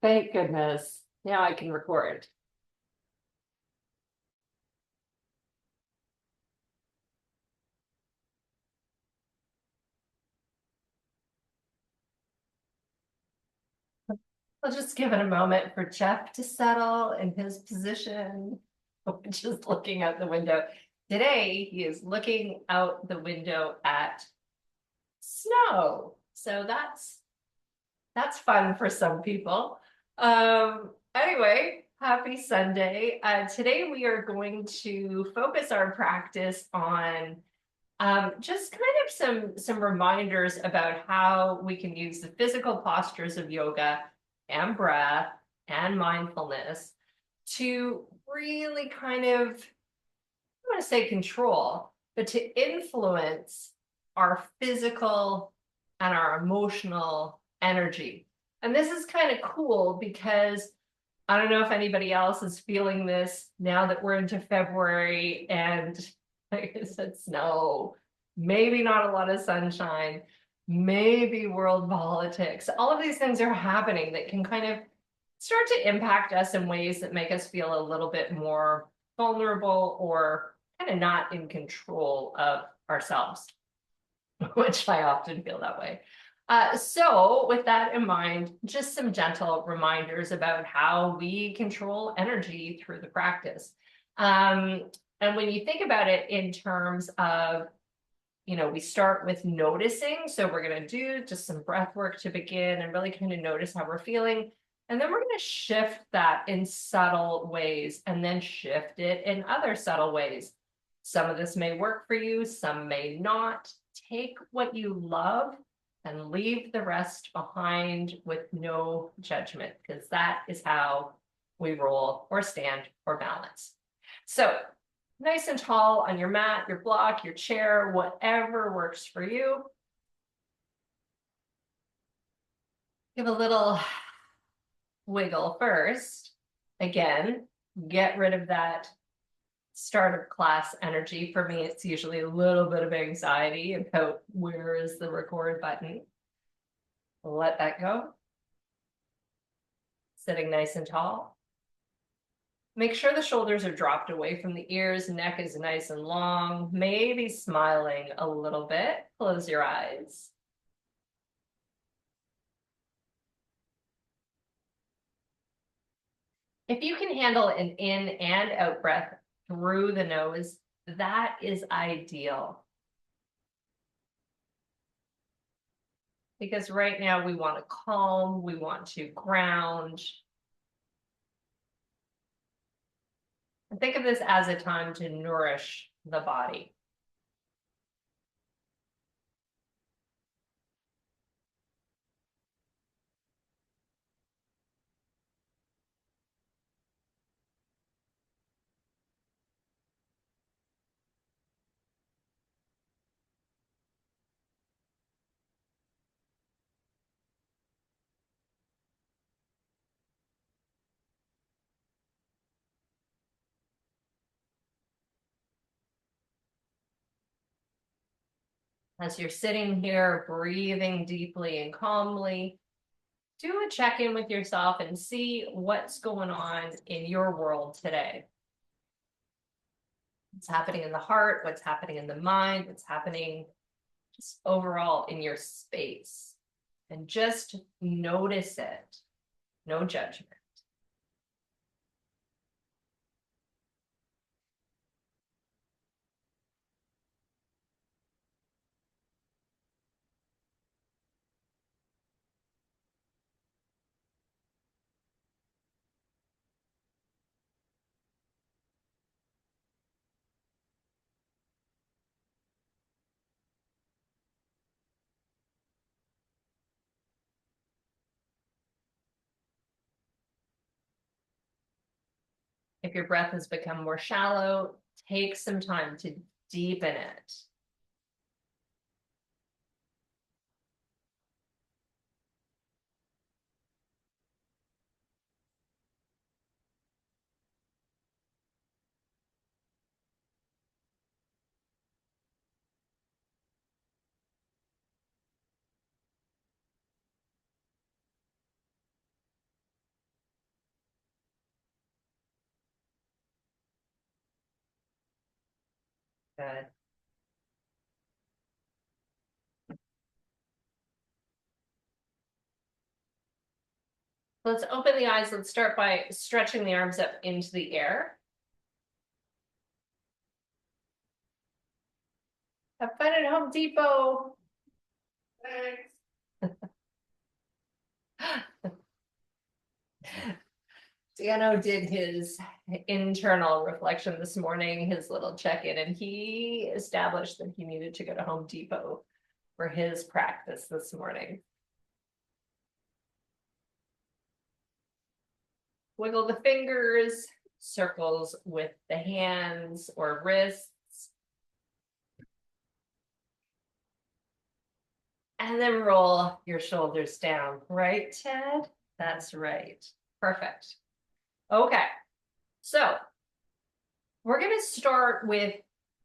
Thank goodness. Now I can record. I'll just give it a moment for Jeff to settle in his position, just looking out the window. Today, he is looking out the window at snow. So that's fun for some people. Anyway, happy Sunday. Today we are going to focus our practice on just kind of some reminders about how we can use the physical postures of yoga and breath and mindfulness to really kind of, I want to say control, but to influence our physical and our emotional energy. And this is kind of cool because I don't know if anybody else is feeling this now that we're into February and like I said, snow, maybe not a lot of sunshine, maybe world politics. All of these things are happening that can kind of start to impact us in ways that make us feel a little bit more vulnerable or kind of not in control of ourselves, which I often feel that way. So with that in mind, just some gentle reminders about how we control energy through the practice. And when you think about it in terms of, we start with noticing. So we're going to do just some breath work to begin and really kind of notice how we're feeling. And then we're going to shift that in subtle ways and then shift it in other subtle ways. Some of this may work for you, some may not. Take what you love and leave the rest behind with no judgment, because that is how we roll or stand or balance. So nice and tall on your mat, your block, your chair, whatever works for you. Give a little wiggle first. Again, get rid of that start of class energy. For me, it's usually a little bit of anxiety about where is the record button. Let that go. Sitting nice and tall. Make sure the shoulders are dropped away from the ears, neck is nice and long, maybe smiling a little bit. Close your eyes. If you can handle an in and out breath through the nose, that is ideal. Because right now we want to calm, we want to ground. And think of this as a time to nourish the body. As you're sitting here, breathing deeply and calmly, do a check-in with yourself and see what's going on in your world today. What's happening in the heart, what's happening in the mind, what's happening just overall in your space. And just notice it, no judgment. If your breath has become more shallow, take some time to deepen it. Good. Let's open the eyes. Let's start by stretching the arms up into the air. Have fun at Home Depot. Dano did his internal reflection this morning, his little check-in, and he established that he needed to go to Home Depot for his practice this morning. Wiggle the fingers, circles with the hands or wrists. And then roll your shoulders down, right, Ted? That's right. Perfect. Okay, so we're going to start with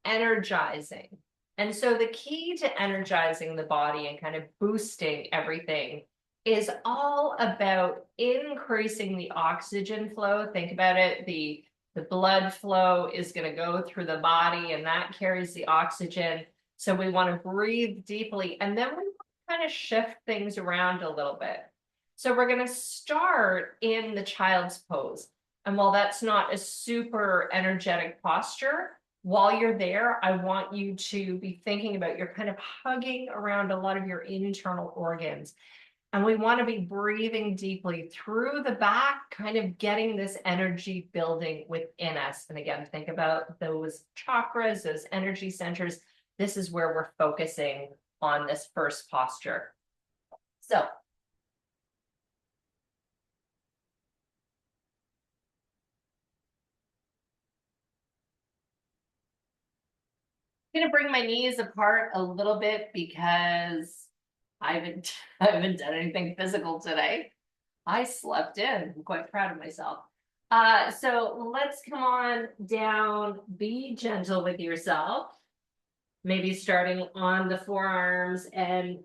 energizing. And so the key to energizing the body and kind of boosting everything is all about increasing the oxygen flow. Think about it. The blood flow is going to go through the body and that carries the oxygen. So we want to breathe deeply and then we kind of shift things around a little bit. So we're going to start in the child's pose. And while that's not a super energetic posture, while you're there, I want you to be thinking about you're kind of hugging around a lot of your internal organs. And we want to be breathing deeply through the back, kind of getting this energy building within us. And again, think about those chakras, those energy centers. This is where we're focusing on this first posture. So I'm gonna bring my knees apart a little bit because I haven't done anything physical today. I slept in. I'm quite proud of myself. So let's come on down. Be gentle with yourself. Maybe starting on the forearms, and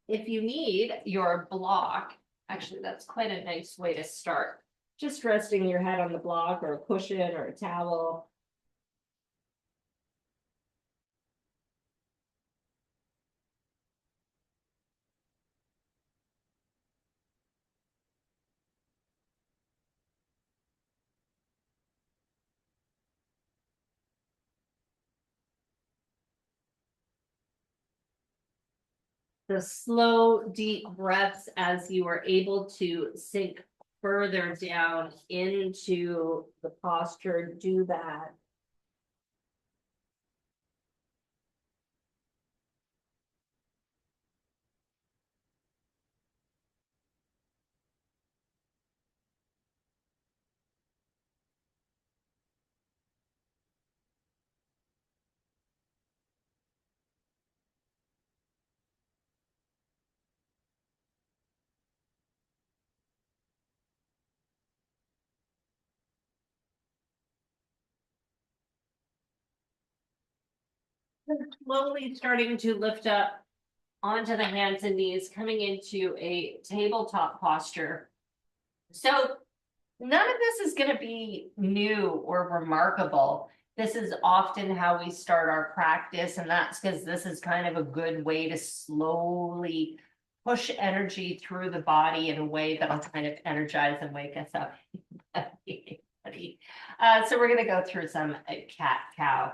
if you need your block, actually that's quite a nice way to start. Just resting your head on the block or a cushion or a towel. The slow, deep breaths as you are able to sink further down into the posture, do that. Slowly starting to lift up onto the hands and knees, coming into a tabletop posture. So none of this is going to be new or remarkable. This is often how we start our practice, and that's because this is kind of a good way to slowly push energy through the body in a way that'll kind of energize and wake us up. So we're going to go through some cat-cow.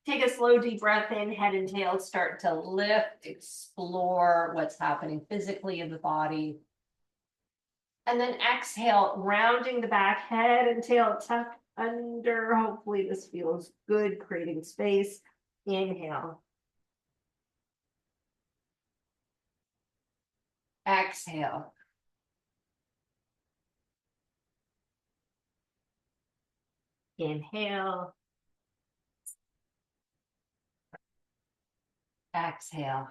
Take a slow, deep breath in, head and tail start to lift, explore what's happening physically in the body. And then exhale, rounding the back, head and tail tuck under. Hopefully this feels good, creating space. Inhale. Exhale. Inhale. Exhale.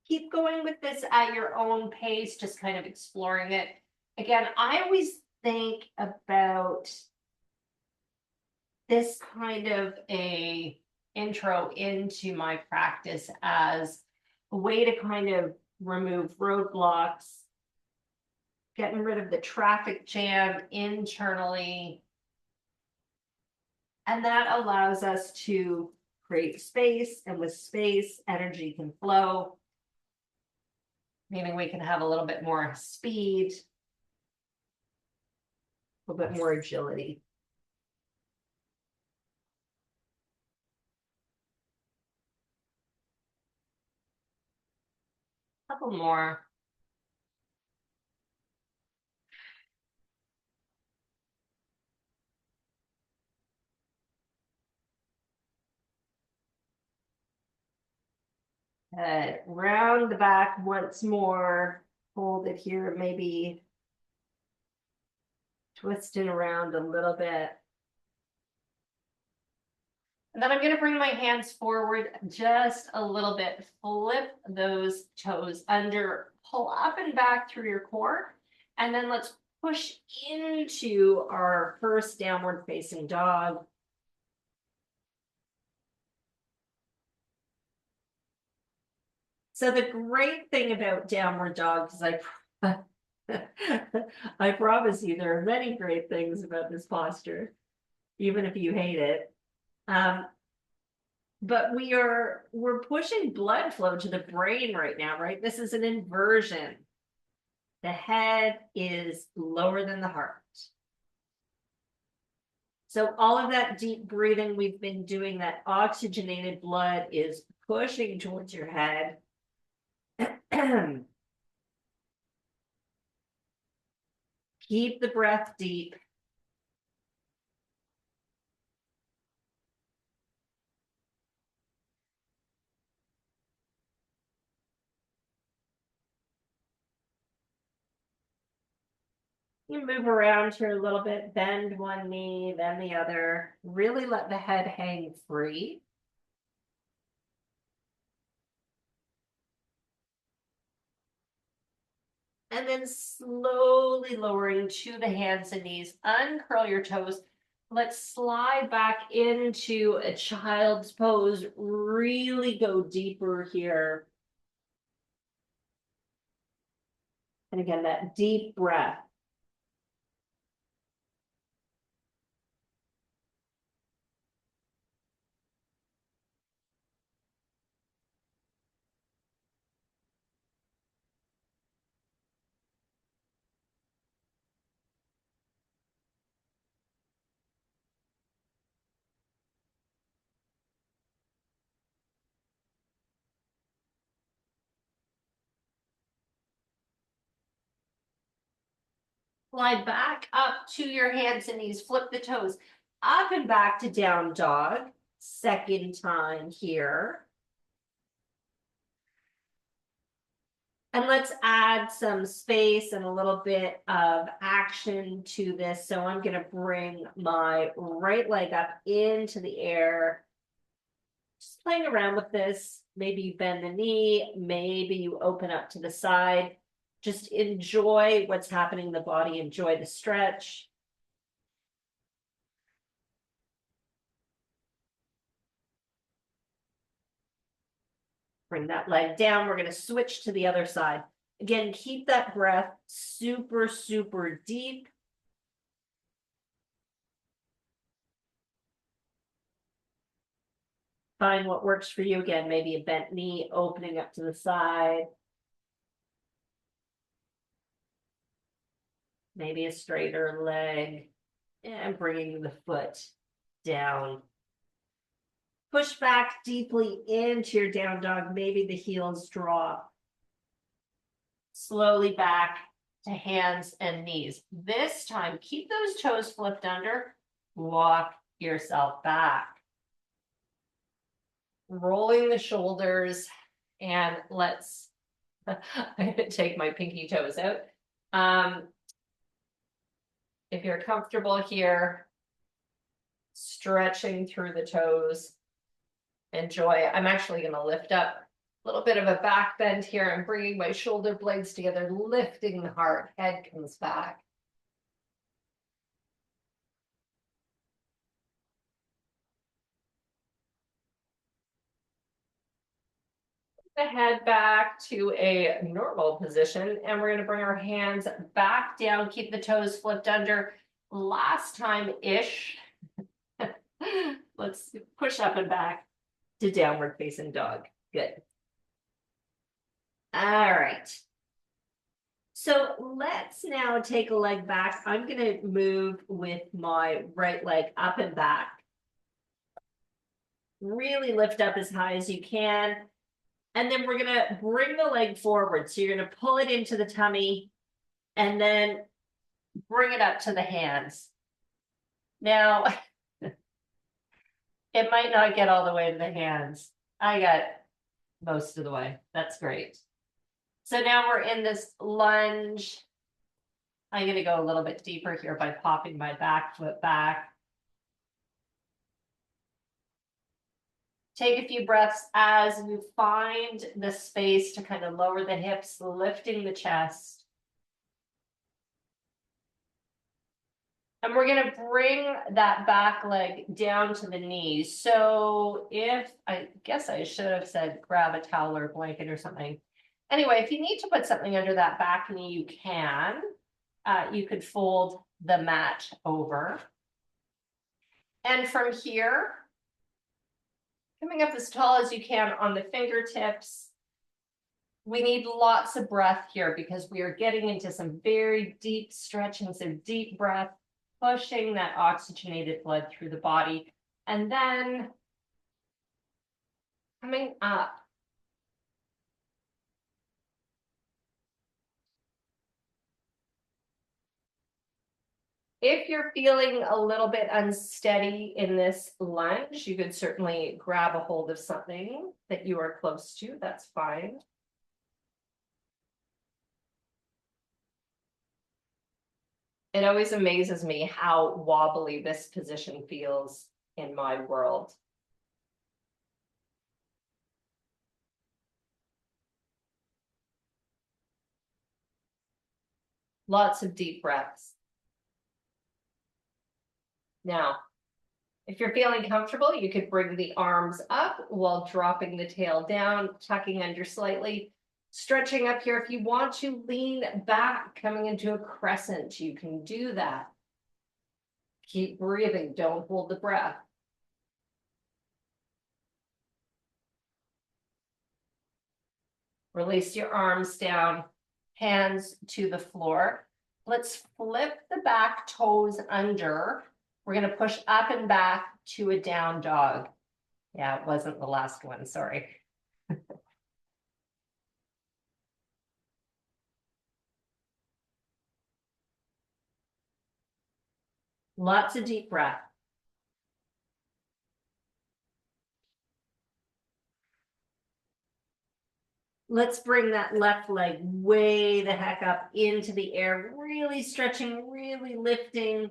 Keep going with this at your own pace, just kind of exploring it. Again, I always think about this kind of a intro into my practice as a way to kind of remove roadblocks, getting rid of the traffic jam internally, And that allows us to create space, and with space, energy can flow, meaning we can have a little bit more speed, a little bit more agility. A couple more. Round the back once more. Hold it here, maybe twist it around a little bit. And then I'm going to bring my hands forward just a little bit. Flip those toes under, pull up and back through your core. And then let's push into our first downward facing dog. So the great thing about downward dog is I promise you there are many great things about this posture, even if you hate it. But we're pushing blood flow to the brain right now, right? This is an inversion. The head is lower than the heart. So all of that deep breathing we've been doing, that oxygenated blood is pushing towards your head. Keep the breath deep. You move around here a little bit, bend one knee, then the other. Really let the head hang free. And then slowly lowering to the hands and knees, uncurl your toes. Let's slide back into a child's pose. Really go deeper here. And again, that deep breath. Slide back up to your hands and knees. Flip the toes up and back to down dog. Second time here. And let's add some space and a little bit of action to this. So I'm going to bring my right leg up into the air. Just playing around with this. Maybe you bend the knee. Maybe you open up to the side. Just enjoy what's happening in the body. Enjoy the stretch. Bring that leg down. We're going to switch to the other side. Again, keep that breath super, super deep. Find what works for you. Again, maybe a bent knee, opening up to the side. Maybe a straighter leg. And bringing the foot down. Push back deeply into your down dog. Maybe the heels drop. Slowly back to hands and knees. This time, keep those toes flipped under. Walk yourself back. Rolling the shoulders, and let's take my pinky toes out. If you're comfortable here, stretching through the toes, enjoy. I'm actually going to lift up a little bit of a back bend here. I'm bringing my shoulder blades together, lifting the heart, head comes back. The head back to a normal position, and we're going to bring our hands back down, keep the toes flipped under. Last time-ish. Let's push up and back to downward facing dog. Good. All right. So let's now take a leg back. I'm going to move with my right leg up and back. Really lift up as high as you can. And then we're going to bring the leg forward. So you're going to pull it into the tummy and then bring it up to the hands. Now, it might not get all the way to the hands. I got most of the way. That's great. So now we're in this lunge. I'm going to go a little bit deeper here by popping my back foot back. Take a few breaths as you find the space to kind of lower the hips, lifting the chest. And we're going to bring that back leg down to the knees. So I guess I should have said grab a towel or a blanket or something. Anyway, if you need to put something under that back knee, you can. You could fold the mat over. And from here, coming up as tall as you can on the fingertips. We need lots of breath here because we are getting into some very deep stretching, so deep breath, pushing that oxygenated blood through the body. And then coming up. If you're feeling a little bit unsteady in this lunge, you could certainly grab a hold of something that you are close to. That's fine. It always amazes me how wobbly this position feels in my world. Lots of deep breaths. Now, if you're feeling comfortable, you could bring the arms up while dropping the tail down, tucking under slightly, stretching up here. If you want to lean back, coming into a crescent, you can do that. Keep breathing, don't hold the breath. Release your arms down, hands to the floor. Let's flip the back toes under. We're going to push up and back to a down dog. Yeah, it wasn't the last one, sorry. Lots of deep breath. Let's bring that left leg way the heck up into the air, really stretching, really lifting.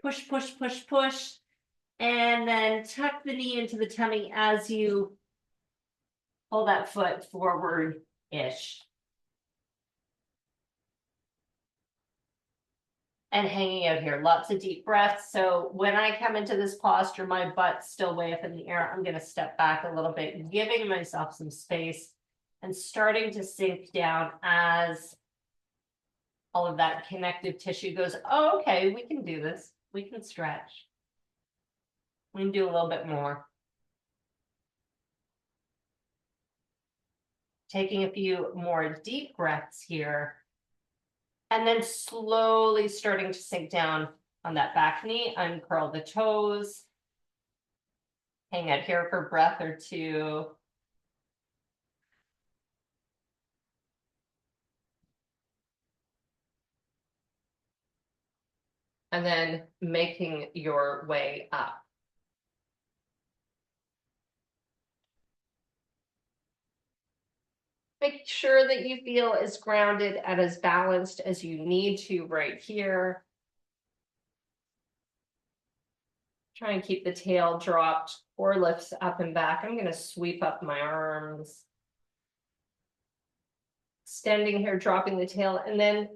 Push, push, push, push. And then tuck the knee into the tummy as you pull that foot forward-ish. And hanging out here, lots of deep breaths. So when I come into this posture, my butt's still way up in the air. I'm going to step back a little bit, giving myself some space and starting to sink down as all of that connective tissue goes, oh, okay, we can do this. We can stretch. We can do a little bit more. Taking a few more deep breaths here. And then slowly starting to sink down on that back knee, uncurl the toes. Hang out here for a breath or two. And then making your way up. Make sure that you feel as grounded and as balanced as you need to right here. Try and keep the tail dropped or lifts up and back. I'm going to sweep up my arms. Extending here, dropping the tail, and then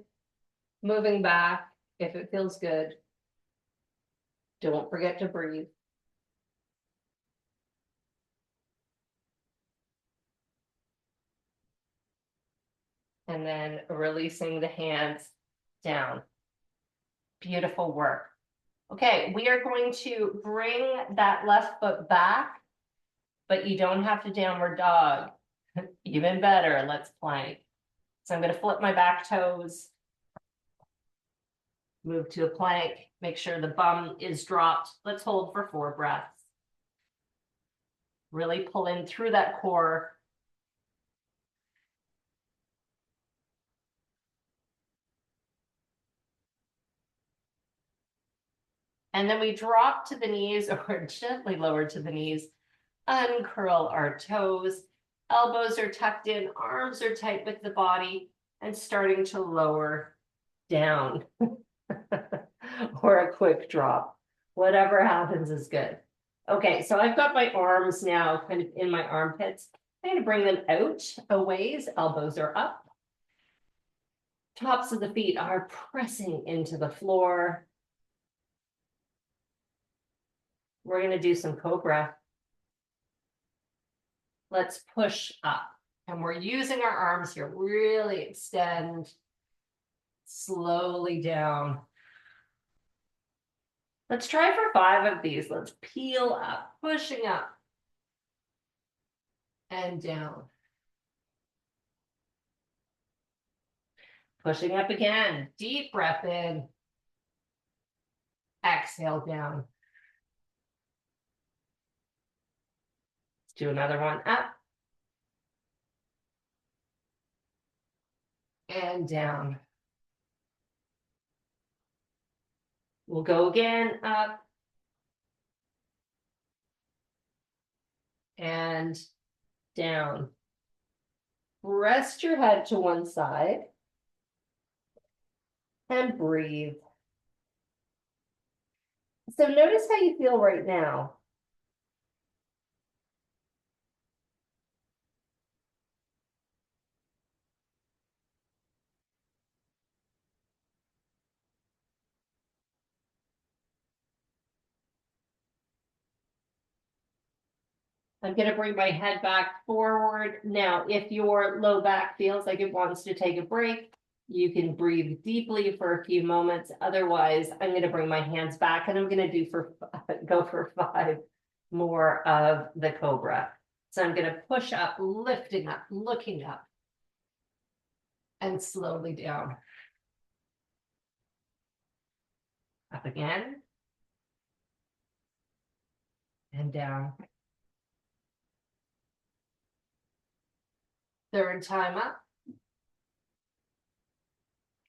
moving back if it feels good. Don't forget to breathe. And then releasing the hands down. Beautiful work. Okay, we are going to bring that left foot back, but you don't have to downward dog. Even better, let's plank. So I'm going to flip my back toes, move to a plank, make sure the bum is dropped. Let's hold for 4 breaths. Really pull in through that core. And then we drop to the knees or gently lower to the knees, uncurl our toes, elbows are tucked in, arms are tight with the body, and starting to lower down or a quick drop. Whatever happens is good. Okay, so I've got my arms now kind of in my armpits. I'm going to bring them out a ways, elbows are up. Tops of the feet are pressing into the floor. We're going to do some cobra. Let's push up. And we're using our arms here. Really extend. Slowly down. Let's try for 5 of these. Let's peel up, pushing up. And down. Pushing up again. Deep breath in. Exhale down. Let's do another one up. And down. We'll go again, up. And down. Rest your head to one side. And breathe. So notice how you feel right now. I'm going to bring my head back forward. Now, if your low back feels like it wants to take a break, you can breathe deeply for a few moments. Otherwise, I'm going to bring my hands back and I'm going to go for 5 more of the cobra. So I'm going to push up, lifting up, looking up, and slowly down. Up again. And down. Third time up.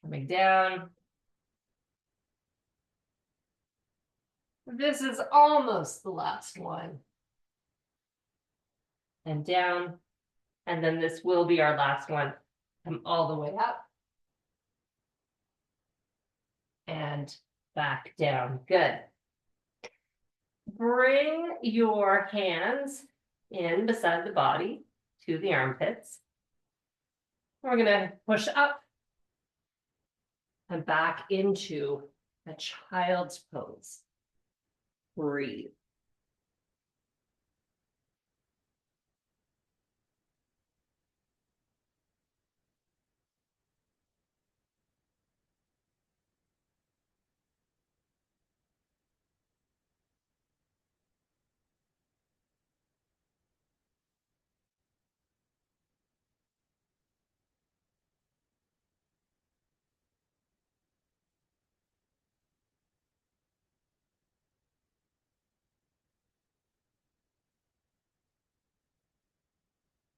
Coming down. This is almost the last one. And down. And then this will be our last one. Come all the way up. And back down. Good. Bring your hands in beside the body to the armpits. We're going to push up and back into a child's pose. Breathe.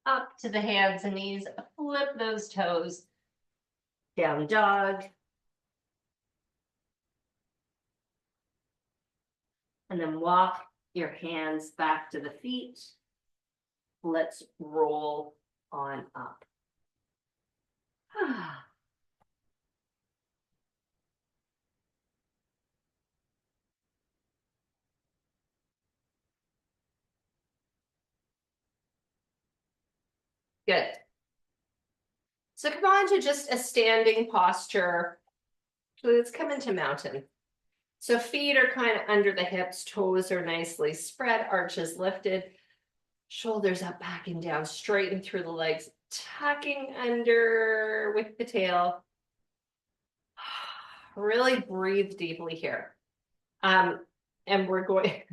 Up to the hands and knees, flip those toes, down dog. And then walk your hands back to the feet. Let's roll on up. Good. So come on to just a standing posture. Let's come into mountain. So feet are kind of under the hips, toes are nicely spread, arches lifted, shoulders up, back and down, straighten through the legs, tucking under with the tail. Really breathe deeply here. And we're going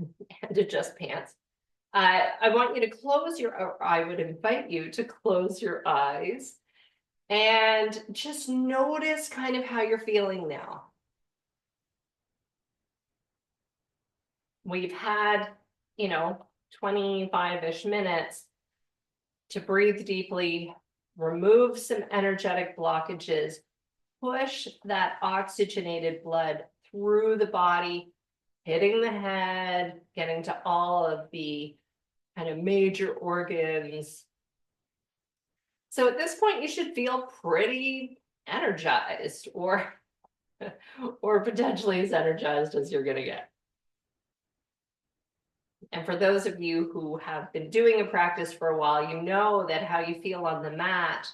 and adjust pants. I want you to close your, or I would invite you to close your eyes and just notice kind of how you're feeling now. We've had, 25-ish minutes to breathe deeply, remove some energetic blockages, push that oxygenated blood through the body, hitting the head, getting to all of the kind of major organs. So at this point, you should feel pretty energized, or potentially as energized as you're going to get. And for those of you who have been doing a practice for a while, you know that how you feel on the mat,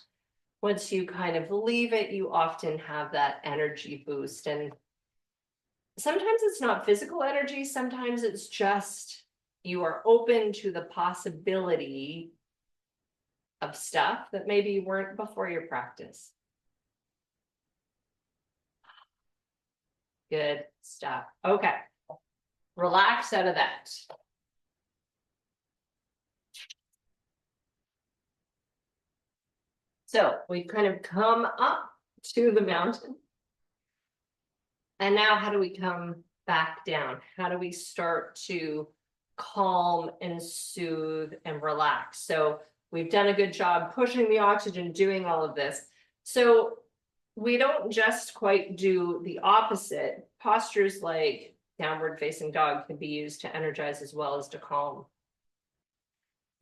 once you kind of leave it, you often have that energy boost. And sometimes it's not physical energy, sometimes it's just you are open to the possibility of stuff that maybe you weren't before your practice. Good stuff. Okay. Relax out of that. So we've kind of come up to the mountain. And now how do we come back down? How do we start to calm and soothe and relax? So we've done a good job pushing the oxygen, doing all of this. So we don't just quite do the opposite. Postures like downward facing dog can be used to energize as well as to calm.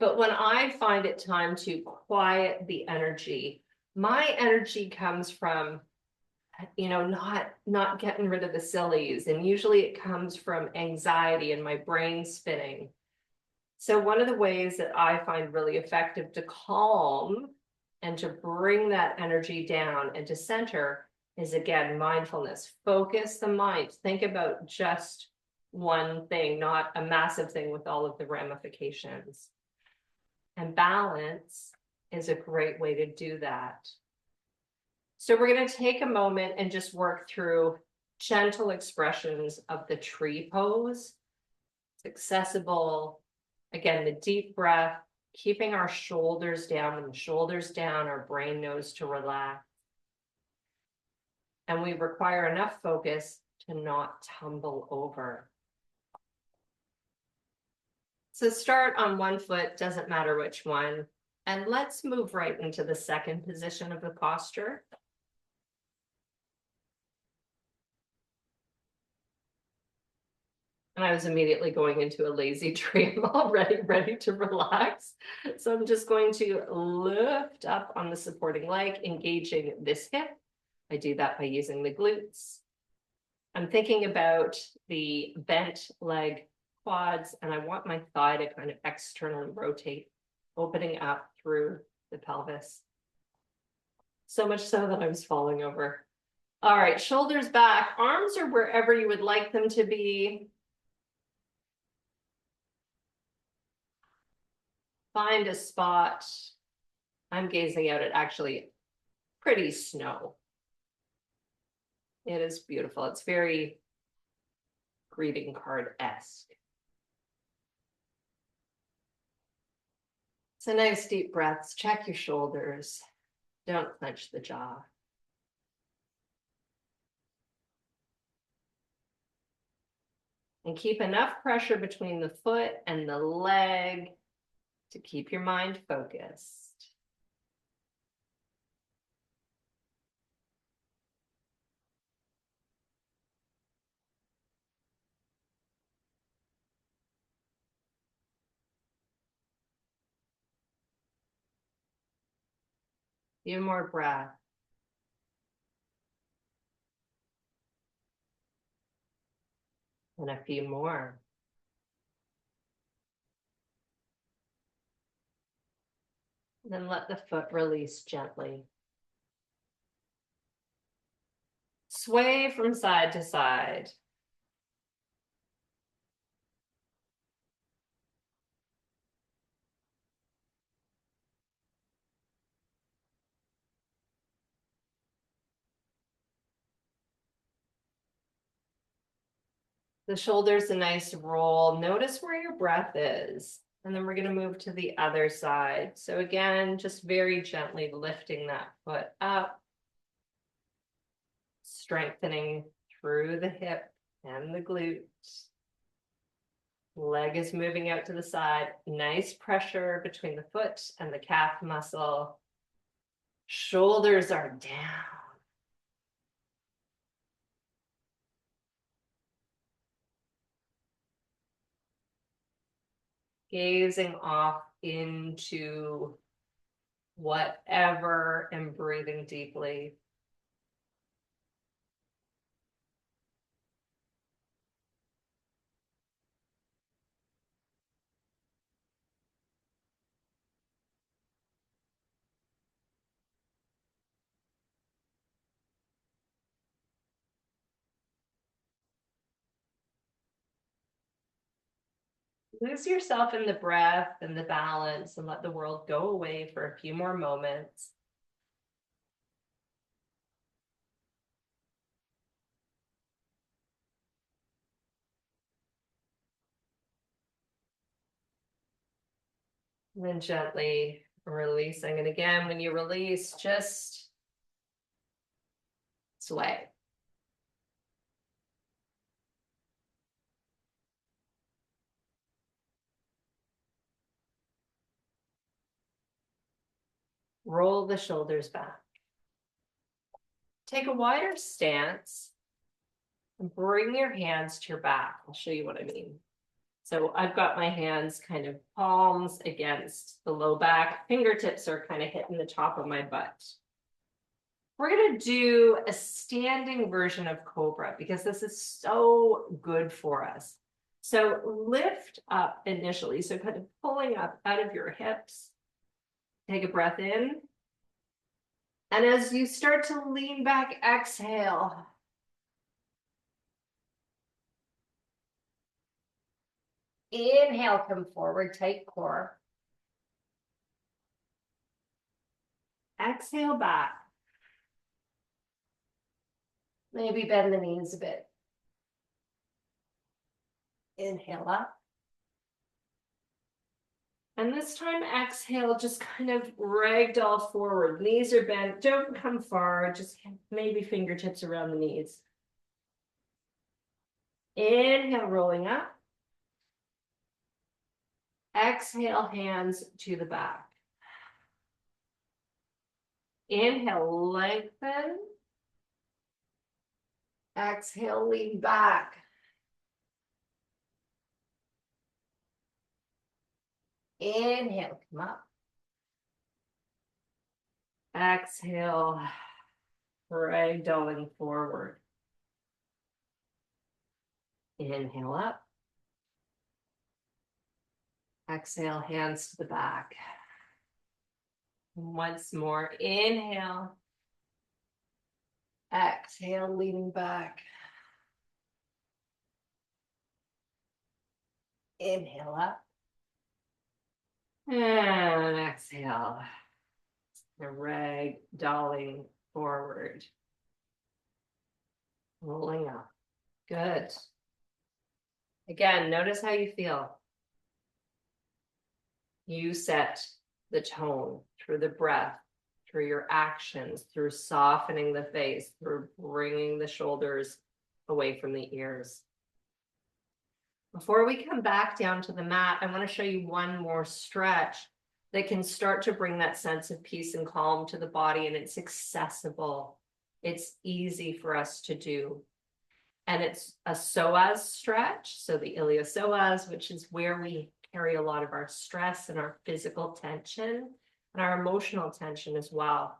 But when I find it time to quiet the energy, my energy comes from, not getting rid of the sillies. And usually it comes from anxiety and my brain spinning. So one of the ways that I find really effective to calm and to bring that energy down and to center is, again, mindfulness. Focus the mind. Think about just one thing, not a massive thing with all of the ramifications. And balance is a great way to do that. So we're going to take a moment and just work through gentle expressions of the tree pose. It's accessible. Again, the deep breath, keeping our shoulders down. When the shoulders down, our brain knows to relax. And we require enough focus to not tumble over. So start on one foot, doesn't matter which one. And let's move right into the second position of the posture. And I was immediately going into a lazy dream already, ready to relax. So I'm just going to lift up on the supporting leg, engaging this hip. I do that by using the glutes. I'm thinking about the bent leg quads, and I want my thigh to kind of externally rotate, opening up through the pelvis. So much so that I was falling over. All right, shoulders back, arms are wherever you would like them to be. Find a spot. I'm gazing out at actually pretty snow. It is beautiful. It's very greeting card-esque. So nice deep breaths. Check your shoulders. Don't clench the jaw. And keep enough pressure between the foot and the leg to keep your mind focused. Few more breaths. And a few more. Then let the foot release gently. Sway from side to side. The shoulders a nice roll. Notice where your breath is. And then we're going to move to the other side. So again, just very gently lifting that foot up, strengthening through the hip and the glutes. Leg is moving out to the side. Nice pressure between the foot and the calf muscle. Shoulders are down. Gazing off into whatever and breathing deeply. Lose yourself in the breath and the balance and let the world go away for a few more moments. And then gently releasing. And again, when you release, just sway. Roll the shoulders back. Take a wider stance and bring your hands to your back. I'll show you what I mean. So I've got my hands kind of palms against the low back. Fingertips are kind of hitting the top of my butt. We're going to do a standing version of Cobra because this is so good for us. So lift up initially. So kind of pulling up out of your hips. Take a breath in. And as you start to lean back, exhale. Inhale, come forward, tight core. Exhale back. Maybe bend the knees a bit. Inhale up. And this time, exhale, just kind of ragdoll forward. Knees are bent, don't come far, just maybe fingertips around the knees. Inhale, rolling up. Exhale, hands to the back. Inhale, lengthen. Exhale, lean back. Inhale, come up. Exhale, ragdolling forward. Inhale up. Exhale, hands to the back. Once more, inhale. Exhale, leaning back. Inhale up. And exhale. Ragdolling forward. Rolling up. Good. Again, notice how you feel. You set the tone through the breath, through your actions, through softening the face, through bringing the shoulders away from the ears. Before we come back down to the mat, I want to show you one more stretch that can start to bring that sense of peace and calm to the body, and it's accessible. It's easy for us to do. And it's a psoas stretch, so the iliopsoas, which is where we carry a lot of our stress and our physical tension and our emotional tension as well.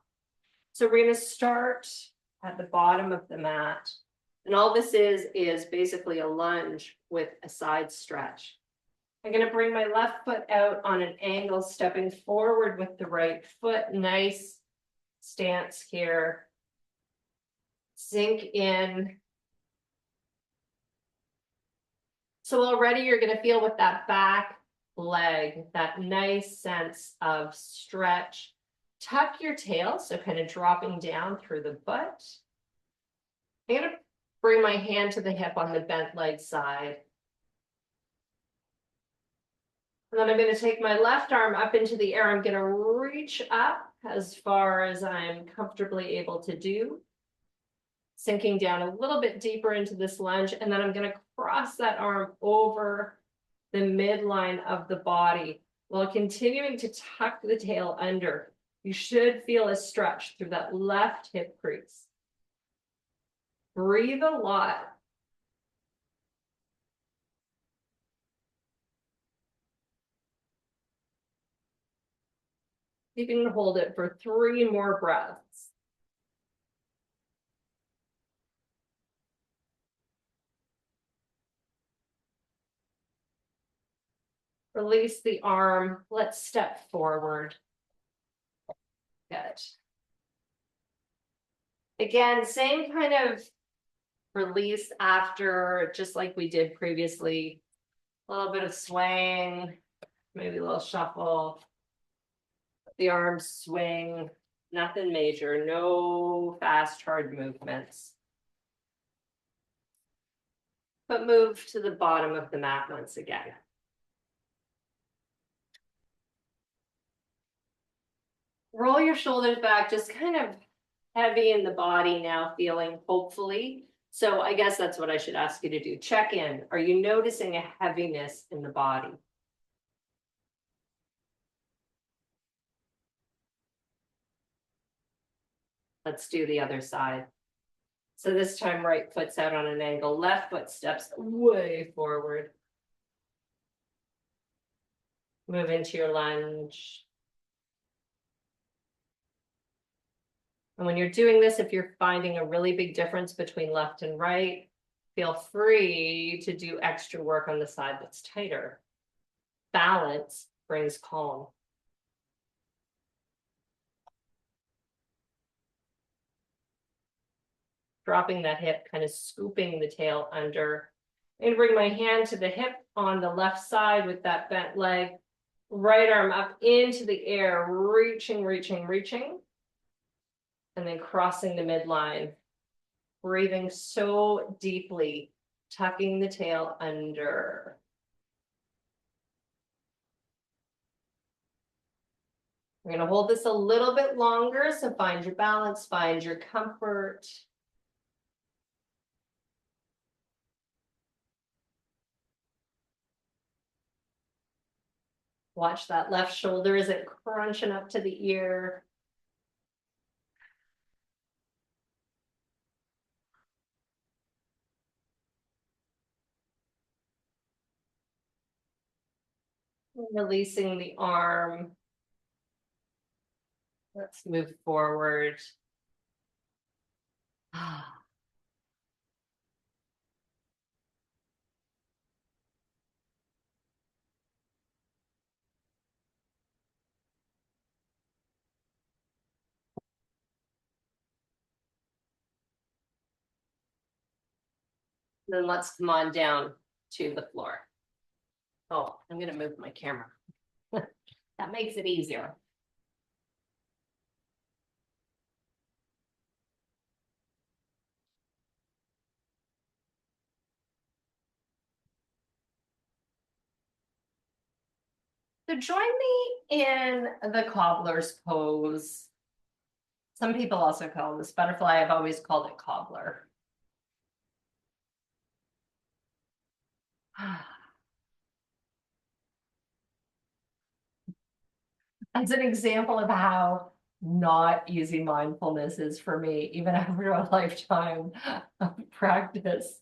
So we're going to start at the bottom of the mat. And all this is basically a lunge with a side stretch. I'm going to bring my left foot out on an angle, stepping forward with the right foot. Nice stance here. Sink in. So already you're going to feel with that back leg, that nice sense of stretch. Tuck your tail, so kind of dropping down through the butt. I'm going to Bring my hand to the hip on the bent leg side. And then I'm going to take my left arm up into the air. I'm going to reach up as far as I'm comfortably able to do. Sinking down a little bit deeper into this lunge. And then I'm going to cross that arm over the midline of the body while continuing to tuck the tail under. You should feel a stretch through that left hip crease. Breathe a lot. You can hold it for 3 more breaths. Release the arm. Let's step forward. Good. Again, same kind of release after, just like we did previously. A little bit of swaying, maybe a little shuffle. The arms swing, nothing major, no fast, hard movements. But move to the bottom of the mat once again. Roll your shoulders back, just kind of heavy in the body now, feeling hopefully. So I guess that's what I should ask you to do. Check in. Are you noticing a heaviness in the body? Let's do the other side. So this time, right foot's out on an angle, left foot steps way forward. Move into your lunge. And when you're doing this, if you're finding a really big difference between left and right, feel free to do extra work on the side that's tighter. Balance brings calm. Dropping that hip, kind of scooping the tail under. And bring my hand to the hip on the left side with that bent leg. Right arm up into the air, reaching, reaching, reaching. And then crossing the midline. Breathing so deeply, tucking the tail under. We're going to hold this a little bit longer, so find your balance, find your comfort. Watch that left shoulder, is it crunching up to the ear? Releasing the arm. Let's move forward. Then let's come on down to the floor. Oh, I'm going to move my camera. That makes it easier. So join me in the cobbler's pose. Some people also call this butterfly. I've always called it cobbler. As an example of how not easy mindfulness is for me, even after a lifetime of practice.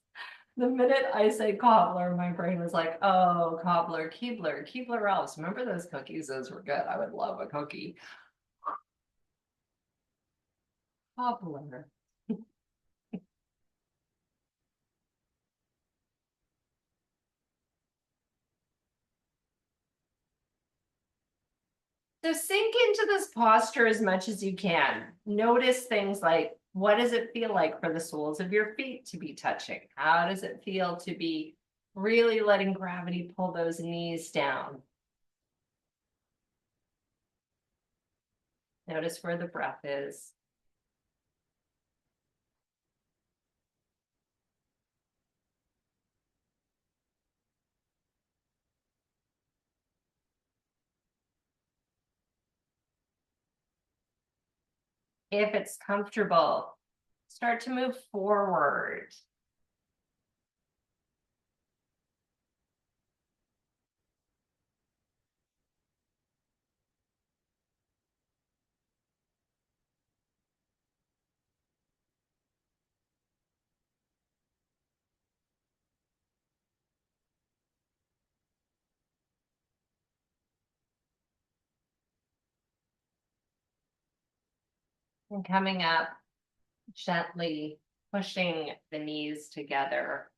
The minute I say cobbler, my brain was like, oh, cobbler, Keebler Elves. Remember those cookies? Those were good. I would love a cookie. Cobbler. So sink into this posture as much as you can. Notice things like, what does it feel like for the soles of your feet to be touching? How does it feel to be really letting gravity pull those knees down? Notice where the breath is. If it's comfortable, start to move forward. And coming up, gently pushing the knees together.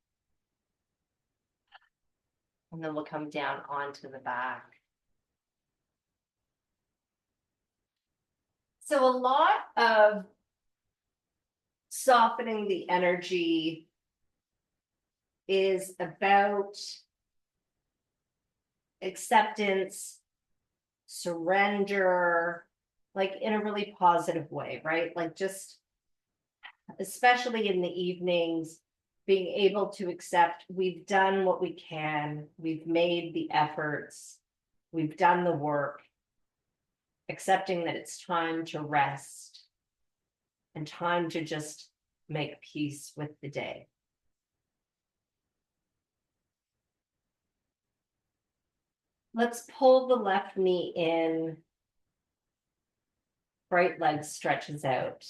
And then we'll come down onto the back. So a lot of softening the energy is about acceptance, surrender, like in a really positive way, right? Like just, especially in the evenings, being able to accept we've done what we can, we've made the efforts, we've done the work, accepting that it's time to rest and time to just make peace with the day. Let's pull the left knee in, right leg stretches out.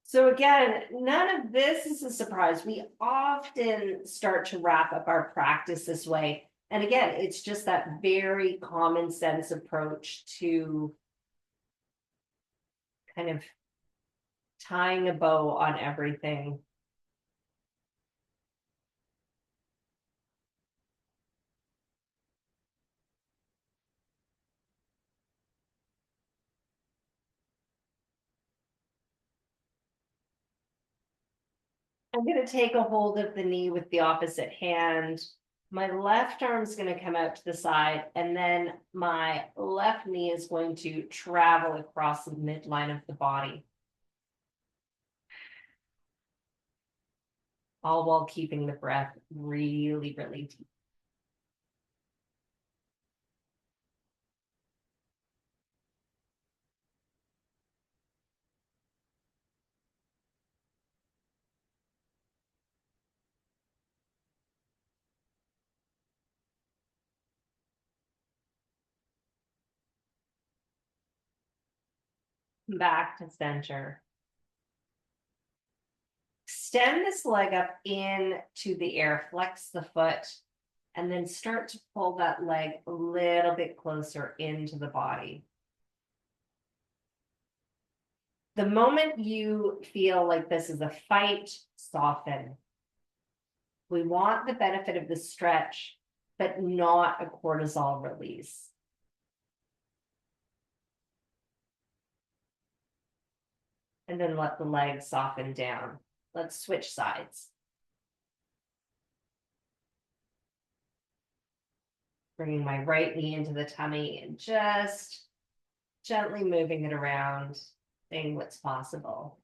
So again, none of this is a surprise. We often start to wrap up our practice this way. And again, it's just that very common sense approach to kind of tying a bow on everything. I'm going to take a hold of the knee with the opposite hand. My left arm is going to come out to the side, and then my left knee is going to travel across the midline of the body, all while keeping the breath really, really deep. Back to center. Extend this leg up into the air, flex the foot, and then start to pull that leg a little bit closer into the body. The moment you feel like this is a fight, soften. We want the benefit of the stretch, but not a cortisol release. And then let the legs soften down. Let's switch sides. Bringing my right knee into the tummy and just gently moving it around, seeing what's possible.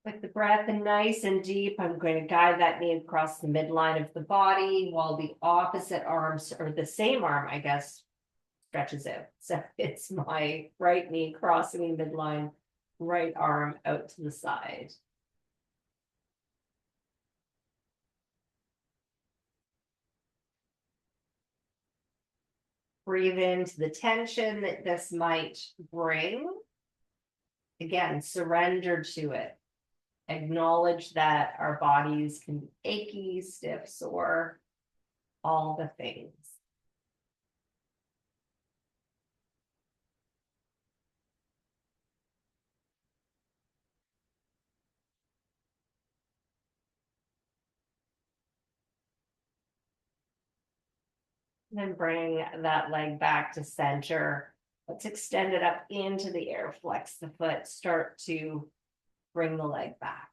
With the breath nice and deep, I'm going to guide that knee across the midline of the body while the opposite arms, or the same arm, I guess, stretches out. So it's my right knee crossing the midline, right arm out to the side. Breathe into the tension that this might bring. Again, surrender to it. Acknowledge that our bodies can be achy, stiff, sore, all the things. Then bring that leg back to center. Let's extend it up into the air, flex the foot, start to bring the leg back.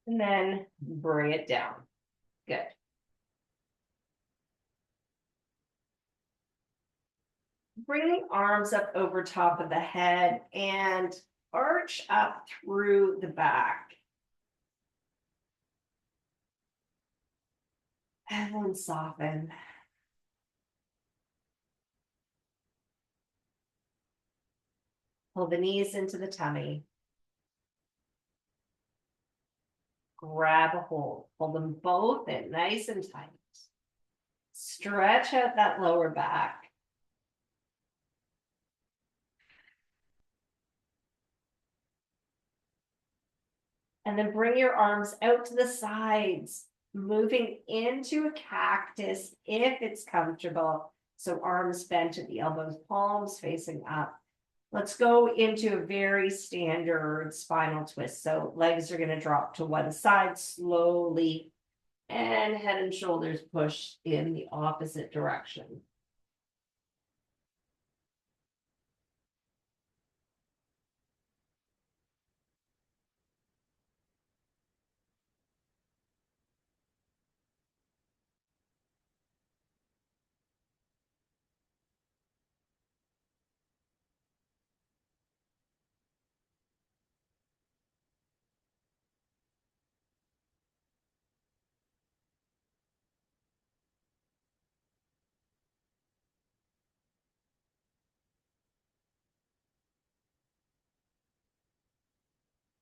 And then bring it down. Good. Bring the arms up over top of the head and arch up through the back. And then soften. Pull the knees into the tummy. Grab a hold. Pull them both in nice and tight. Stretch out that lower back. And then bring your arms out to the sides, moving into a cactus if it's comfortable. So arms bent at the elbows, palms facing up. Let's go into a very standard spinal twist. So legs are going to drop to one side slowly, and head and shoulders push in the opposite direction.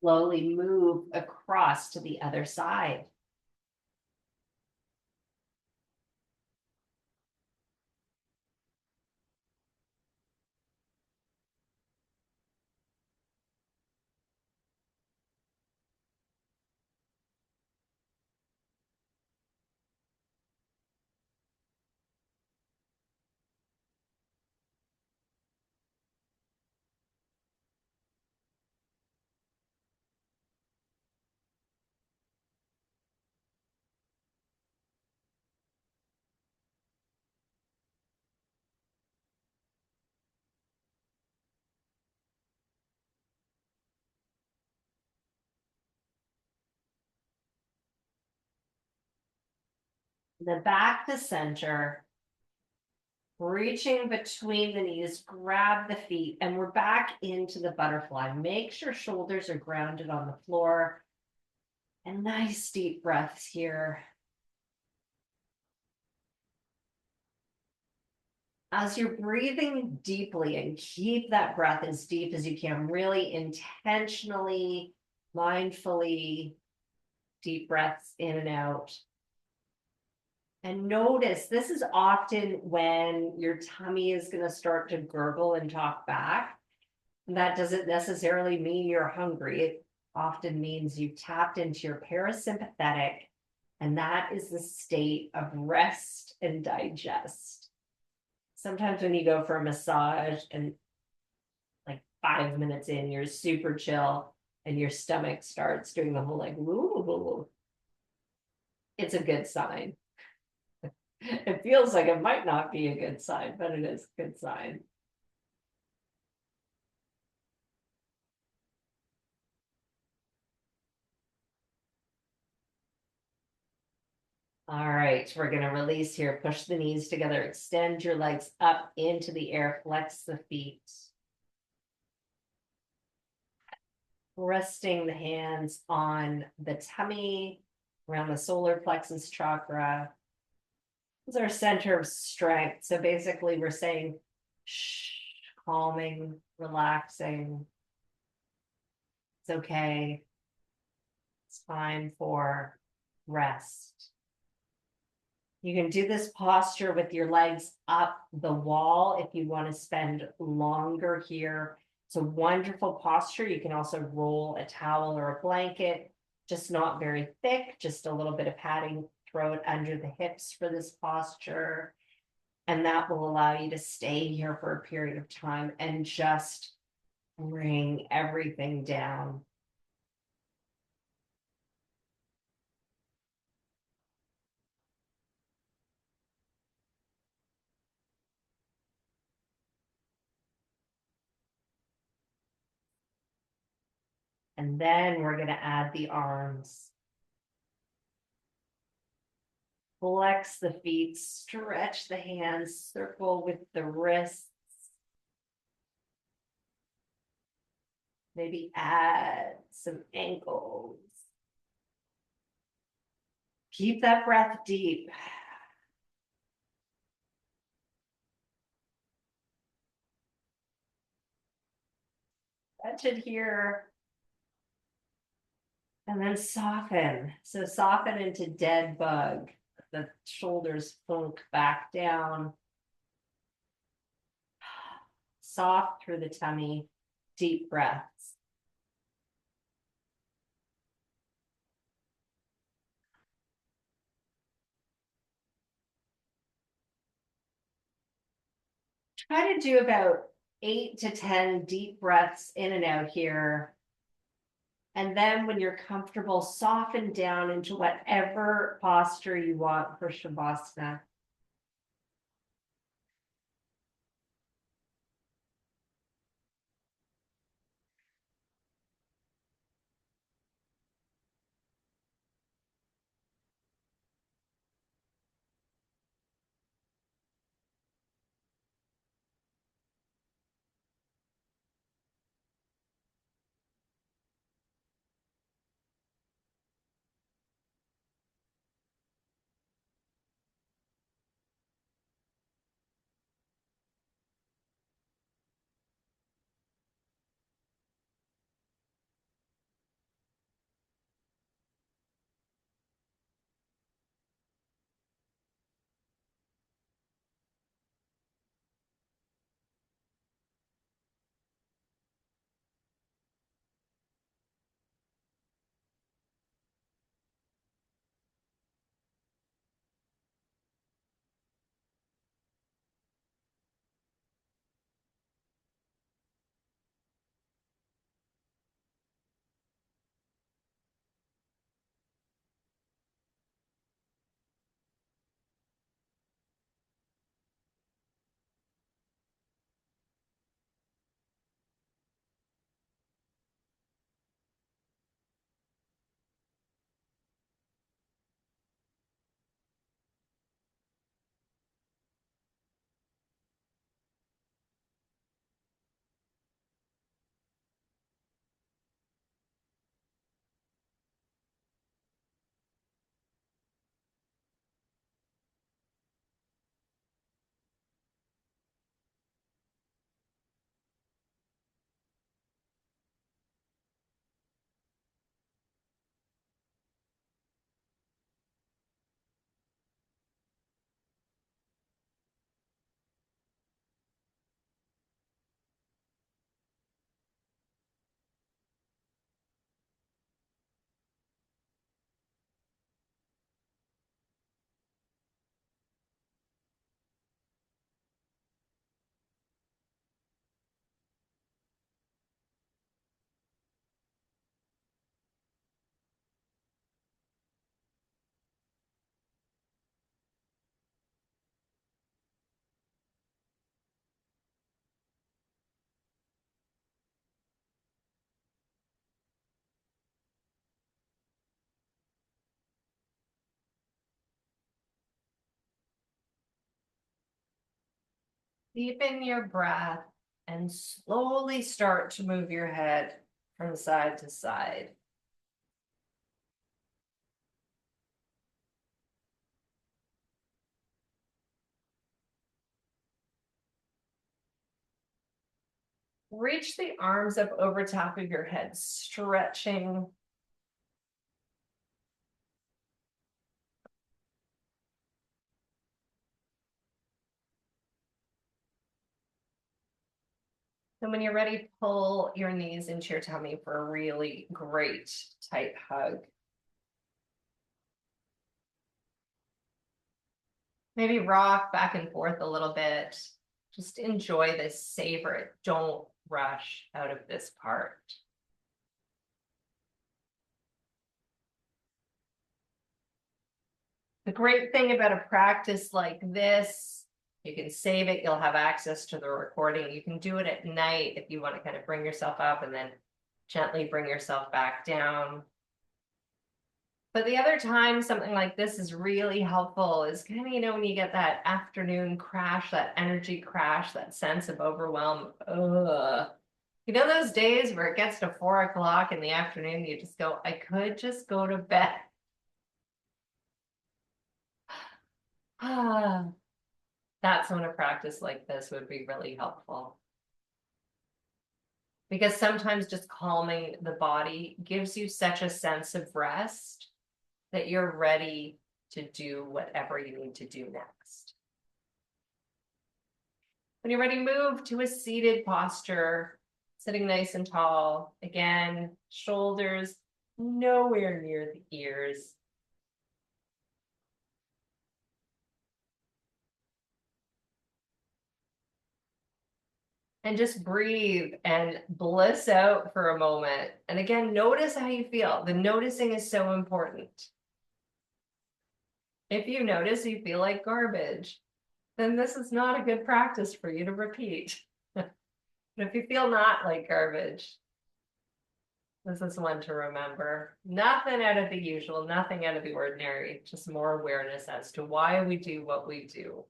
Slowly move across to the other side. The back to center, reaching between the knees, grab the feet, and we're back into the butterfly. Make sure shoulders are grounded on the floor. And nice deep breaths here. As you're breathing deeply, and keep that breath as deep as you can, really intentionally, mindfully, deep breaths in and out. And notice this is often when your tummy is going to start to gurgle and talk back. That doesn't necessarily mean you're hungry. It often means you've tapped into your parasympathetic, and that is the state of rest and digest. Sometimes when you go for a massage and like 5 minutes in, you're super chill and your stomach starts doing the whole like, ooh, it's a good sign. It feels like it might not be a good sign, but it is a good sign. All right, we're going to release here. Push the knees together, extend your legs up into the air, flex the feet. Resting the hands on the tummy, around the solar plexus chakra. It's our center of strength. So basically we're saying, shh, calming, relaxing. It's okay. It's time for rest. You can do this posture with your legs up the wall if you want to spend longer here. It's a wonderful posture. You can also roll a towel or a blanket, just not very thick, just a little bit of padding. Throw it under the hips for this posture. And that will allow you to stay here for a period of time and just bring everything down. And then we're going to add the arms. Flex the feet, stretch the hands, circle with the wrists. Maybe add some ankles. Keep that breath deep. Touch it here. And then soften. So soften into dead bug. The shoulders plunk back down. Soft through the tummy. Deep breaths. Try to do about 8 to 10 deep breaths in and out here. And then when you're comfortable, soften down into whatever posture you want for Shavasana. Deepen your breath and slowly start to move your head from side to side. Reach the arms up over top of your head, stretching. And when you're ready, pull your knees into your tummy for a really great tight hug. Maybe rock back and forth a little bit. Just enjoy this, savor it. Don't rush out of this part. The great thing about a practice like this, you can save it, you'll have access to the recording. You can do it at night if you want to kind of bring yourself up and then gently bring yourself back down. But the other time something like this is really helpful is kind of, when you get that afternoon crash, that energy crash, that sense of overwhelm. Ugh. Those days where it gets to 4 o'clock in the afternoon, you just go, I could just go to bed. Ah, that's when a practice like this would be really helpful. Because sometimes just calming the body gives you such a sense of rest that you're ready to do whatever you need to do next. When you're ready, move to a seated posture, sitting nice and tall. Again, shoulders nowhere near the ears. And just breathe and bliss out for a moment. And again, notice how you feel. The noticing is so important. If you notice you feel like garbage, then this is not a good practice for you to repeat. But if you feel not like garbage, this is one to remember. Nothing out of the usual, nothing out of the ordinary, just more awareness as to why we do what we do.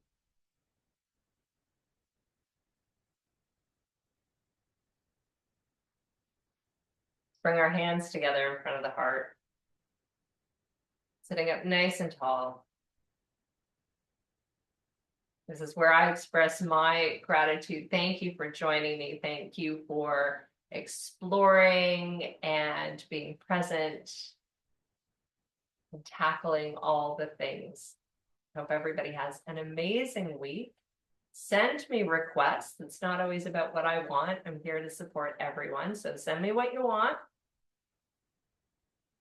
Bring our hands together in front of the heart. Sitting up nice and tall. This is where I express my gratitude. Thank you for joining me. Thank you for exploring and being present and tackling all the things. Hope everybody has an amazing week. Send me requests. It's not always about what I want. I'm here to support everyone. So send me what you want.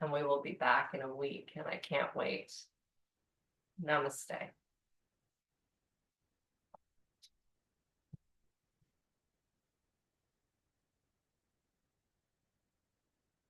And we will be back in a week. And I can't wait. Namaste.